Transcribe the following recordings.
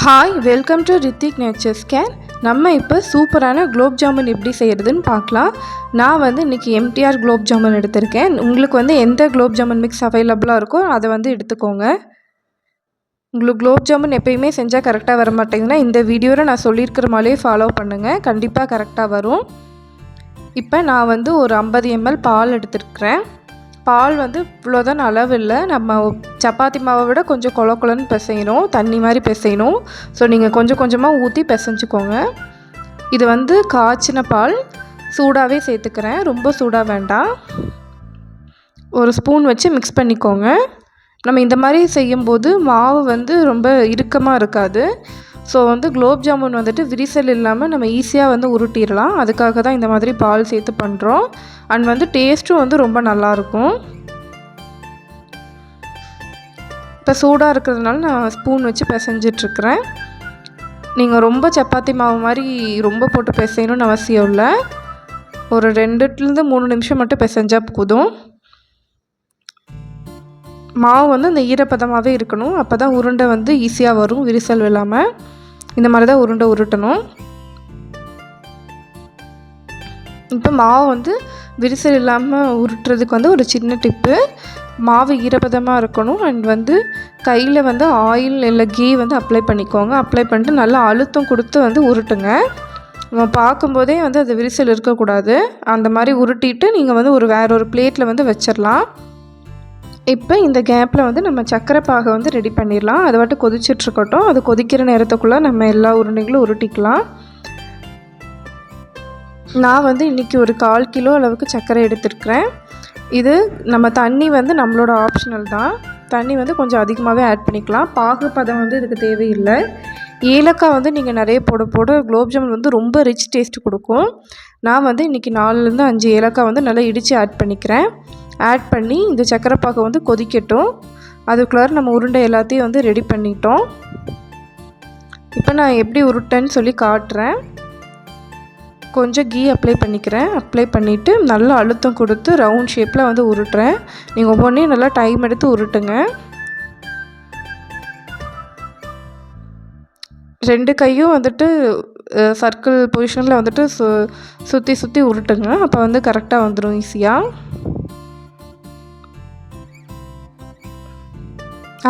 Hi, welcome to Rithik nature scan. நம்ம இப்போ சூப்பரான குலோப் ஜாமுன் எப்படி செய்கிறதுன்னு பார்க்கலாம். நான் இன்றைக்கி எம்டிஆர் குலோப் ஜாமுன் எடுத்திருக்கேன். உங்களுக்கு எந்த குலோப் ஜாமுன் மிக்ஸ் அவைலபிளாக இருக்கோ அதை எடுத்துக்கோங்க. உங்களுக்கு குலோப் ஜாமுன் எப்போயுமே செஞ்சால் கரெக்டாக வர மாட்டேங்குதுன்னா இந்த வீடியோவில் நான் சொல்லியிருக்கிற மாதிரியே ஃபாலோ பண்ணுங்கள், கண்டிப்பாக கரெக்டாக வரும். இப்போ நான் ஒரு 50 ml பால் எடுத்துருக்கிறேன். பால் இவ்வளோதான் அளவு இல்லை. நம்ம சப்பாத்தி மாவை விட கொஞ்சம் கொலன்னு பிசையணும், தண்ணி மாதிரி பிசையணும். ஸோ நீங்கள் கொஞ்சம் கொஞ்சமாக ஊற்றி பிசைஞ்சுக்கோங்க. இது காய்ச்சின பால், சூடாகவே சேர்த்துக்கிறேன், ரொம்ப சூடாக வேண்டாம். ஒரு ஸ்பூன் வச்சு மிக்ஸ் பண்ணிக்கோங்க. நம்ம இந்த மாதிரி செய்யும்போது மாவு ரொம்ப இறுக்கமாக இருக்காது. ஸோ குலோப் ஜாமுன் விரிசல் இல்லாமல் நம்ம ஈஸியாக உருட்டிடலாம். அதுக்காக தான் இந்த மாதிரி பால் சேர்த்து பண்ணுறோம். அண்ட் டேஸ்ட்டும் ரொம்ப நல்லாயிருக்கும். இப்போ சூடாக இருக்கிறதுனால நான் ஸ்பூன் வச்சு பிசைஞ்சிட்ருக்கிறேன். நீங்கள் ரொம்ப சப்பாத்தி மாவு மாதிரி ரொம்ப போட்டு பிசையணும்னு அவசியம் இல்லை. ஒரு 2-3 நிமிஷம் மட்டும் பிசைஞ்சால் போதும். மாவு அந்த ஈரப்பதமாகவே இருக்கணும். அப்போ தான் உருண்டை ஈஸியாக வரும், விரிசல் இல்லாமல். இந்த மாதிரி தான் உருண்டை உருட்டணும். இப்போ மாவு விரிசல் இல்லாமல் உருட்டுறதுக்கு ஒரு சின்ன டிப்பு, மாவு ஈரப்பதமாக இருக்கணும். அண்ட் கையில் ஆயில் இல்லை கீ அப்ளை பண்ணிக்கோங்க. அப்ளை பண்ணிட்டு நல்லா அழுத்தம் கொடுத்து உருட்டுங்க. நம்ம பார்க்கும்போதே அது விரிசல் இருக்கக்கூடாது. அந்த மாதிரி உருட்டிட்டு நீங்கள் வேற ஒரு பிளேட்டில் வச்சிடலாம். இப்போ இந்த கேப்பில் நம்ம சர்க்கரை பாகை ரெடி பண்ணிடலாம். அது கொதிச்சிட்ருக்கட்டும். அது கொதிக்கிற நேரத்துக்குள்ளே நம்ம எல்லா உருண்டைகளும் உருட்டிக்கலாம். நான் இன்றைக்கி ஒரு 1/4 கிலோ அளவுக்கு சர்க்கரை எடுத்துருக்கிறேன். இது நம்ம தண்ணி நம்மளோட ஆப்ஷனல் தான். தண்ணி கொஞ்சம் அதிகமாகவே ஆட் பண்ணிக்கலாம். பாகு பதம் இதுக்கு தேவையில்லை. ஏலக்காய் நீங்கள் நிறைய போட குலோப் ஜாமுன் ரொம்ப ரிச் டேஸ்ட் கொடுக்கும். நான் இன்றைக்கி 4-5 ஏலக்காய் நல்லா இடித்து ஆட் பண்ணிக்கிறேன். ஆட் பண்ணி இந்த சர்க்கரை பாகு கொதிக்கட்டும். அதுக்குள்ளார நம்ம உருண்டை எல்லாத்தையும் ரெடி பண்ணிட்டோம். இப்போ நான் எப்படி உருட்டேன்னு சொல்லி காட்டுறேன். கொஞ்சம் கீ அப்ளை பண்ணிக்கிறேன். அப்ளை பண்ணிவிட்டு நல்லா அழுத்தம் கொடுத்து ரவுண்ட் ஷேப்பில் உருட்டுறேன். நீங்கள் ஒவ்வொன்றையும் நல்லா டைம் எடுத்து உருட்டுங்க. 2 கையும் சர்க்கிள் பொசிஷனில் சுற்றி உருட்டுங்க. அப்போ கரெக்டாக வந்துடும் ஈஸியாக.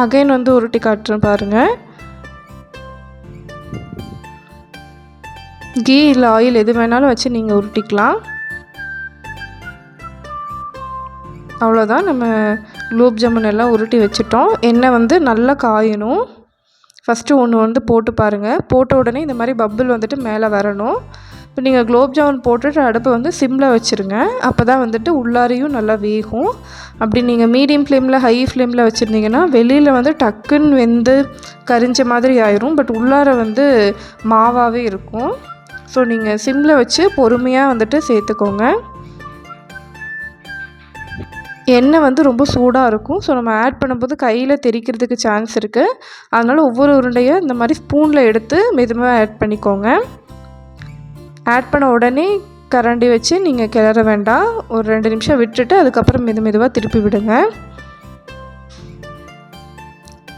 அகைன் உருட்டி காட்டுறேன் பாருங்கள். கீ இல்லை ஆயில் எது வேணாலும் வச்சு நீங்கள் உருட்டிக்கலாம். அவ்வளோதான், நம்ம குலோப் ஜாமுன் எல்லாம் உருட்டி வச்சுட்டோம். எண்ணெய் நல்லா காயணும். ஃபஸ்ட்டு ஒன்று போட்டு பாருங்கள். போட்ட உடனே இந்த மாதிரி பப்பிள் மேலே வரணும். இப்போ நீங்கள் குலோப் ஜாமுன் போட்டுட்டு அடுப்பை சிம்மில் வச்சுருங்க. அப்போ தான் உள்ளாரையும் நல்லா வேகும். அப்படி நீங்கள் மீடியம் ஃப்ளேமில் ஹை ஃப்ளேமில் வச்சுருந்தீங்கன்னா வெளியில் டக்குன்னு வெந்து கரிஞ்ச மாதிரி ஆயிரும். பட் உள்ளார மாவாகவே இருக்கும். ஸோ நீங்கள் சிம்மில் வச்சு பொறுமையாக சேர்த்துக்கோங்க. எண்ணெய் ரொம்ப சூடாக இருக்கும். ஸோ நம்ம ஆட் பண்ணும்போது கையில் தெறிக்கிறதுக்கு சான்ஸ் இருக்குது. அதனால் ஒவ்வொரு உருண்டையாக இந்த மாதிரி ஸ்பூனில் எடுத்து மெதுவாக ஆட் பண்ணிக்கோங்க. ஆட் பண்ண உடனே கரண்டி வச்சு நீங்கள் கிளற வேண்டாம். ஒரு 2 நிமிஷம் விட்டுட்டு அதுக்கப்புறம் மெதுவாக திருப்பி விடுங்க.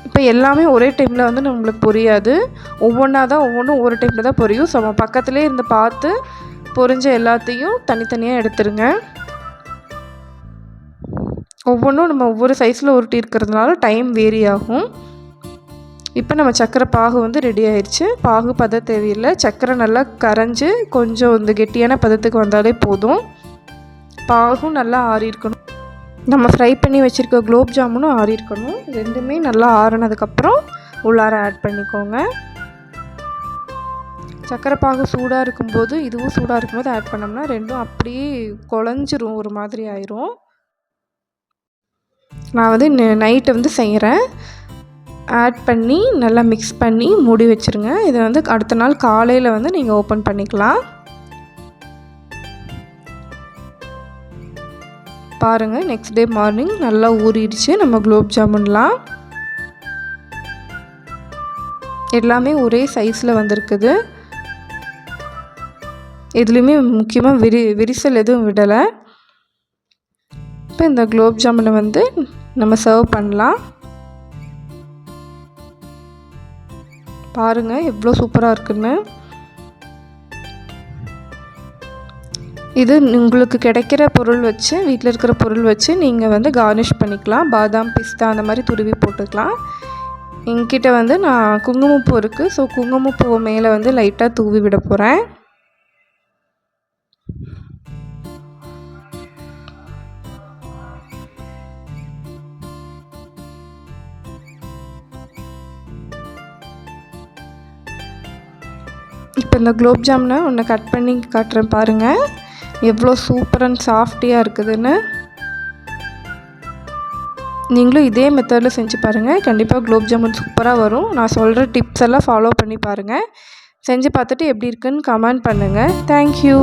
இப்போ எல்லாமே ஒரே டைமில் நம்மளுக்கு பொரியாது. ஒவ்வொன்றும் ஒவ்வொரு டைமில் தான் பொரியும். ஸோ நம்ம பக்கத்துலேயே இருந்து பார்த்து பொரிஞ்ச எல்லாத்தையும் தனித்தனியாக எடுத்துருங்க. ஒவ்வொன்றும் நம்ம ஒவ்வொரு சைஸில் உருட்டி இருக்கிறதுனால டைம் வேரி ஆகும். இப்போ நம்ம சர்க்கரை பாகு ரெடி ஆயிடுச்சு. பாகு பதம் தேவையில்லை. சர்க்கரை நல்லா கரைஞ்சி கொஞ்சம் கெட்டியான பதத்துக்கு வந்தாலே போதும். பாகும் நல்லா ஆறியிருக்கணும். நம்ம ஃப்ரை பண்ணி வச்சுருக்க குலோப் ஜாமுனும் ஆறியிருக்கணும். ரெண்டுமே நல்லா ஆறினதுக்கப்புறம் உள்ளார ஆட் பண்ணிக்கோங்க. சர்க்கரை பாகு சூடாக இருக்கும்போது இதுவும் சூடாக இருக்கும்போது ஆட் பண்ணோம்னா ரெண்டும் அப்படியே குழஞ்சிரும், ஒரு மாதிரி ஆயிரும். நான் நைட்டு செய்கிறேன். ஆட் பண்ணி நல்லா மிக்ஸ் பண்ணி மூடி வச்சுருங்க. இதை அடுத்த நாள் காலையில் நீங்கள் ஓப்பன் பண்ணிக்கலாம். பாருங்கள், நெக்ஸ்ட் டே மார்னிங் நல்லா ஊறிடுச்சு நம்ம குலோப் ஜாமுன்லாம். எல்லாமே ஒரே சைஸில் வந்திருக்குது. இதுலேயுமே முக்கியமாக விரிசல் எதுவும் விடலை. இப்போ இந்த குலோப் ஜாமுனை நம்ம சர்வ் பண்ணலாம். பாருங்கள் எவ்வளோ சூப்பராக இருக்குன்னு. இது உங்களுக்கு கிடைக்கிற பொருள் வச்சு, வீட்டில் இருக்கிற பொருள் வச்சு நீங்கள் வந்து கார்னிஷ் பண்ணிக்கலாம். பாதாம், பிஸ்தா அந்த மாதிரி துருவி போட்டுக்கலாம். என்கிட்ட வந்து நான் குங்குமப்பூ இருக்குது. ஸோ குங்குமப்பூவை மேலே வந்து லைட்டாக தூவி விட போகிறேன். இப்போ இந்த குலோப் ஜாமுனை ஒன்று கட் பண்ணி காட்டுறேன் பாருங்கள், எவ்வளோ சூப்பர் அண்ட் சாஃப்டியாக இருக்குதுன்னு. நீங்களும் இதே மெத்தடில் செஞ்சு பாருங்கள். கண்டிப்பாக குலோப் ஜாமுன் சூப்பராக வரும். நான் சொல்கிற டிப்ஸ் எல்லாம் ஃபாலோ பண்ணி பாருங்கள். செஞ்சு பார்த்துட்டு எப்படி இருக்குன்னு கமெண்ட் பண்ணுங்கள். தேங்க்யூ.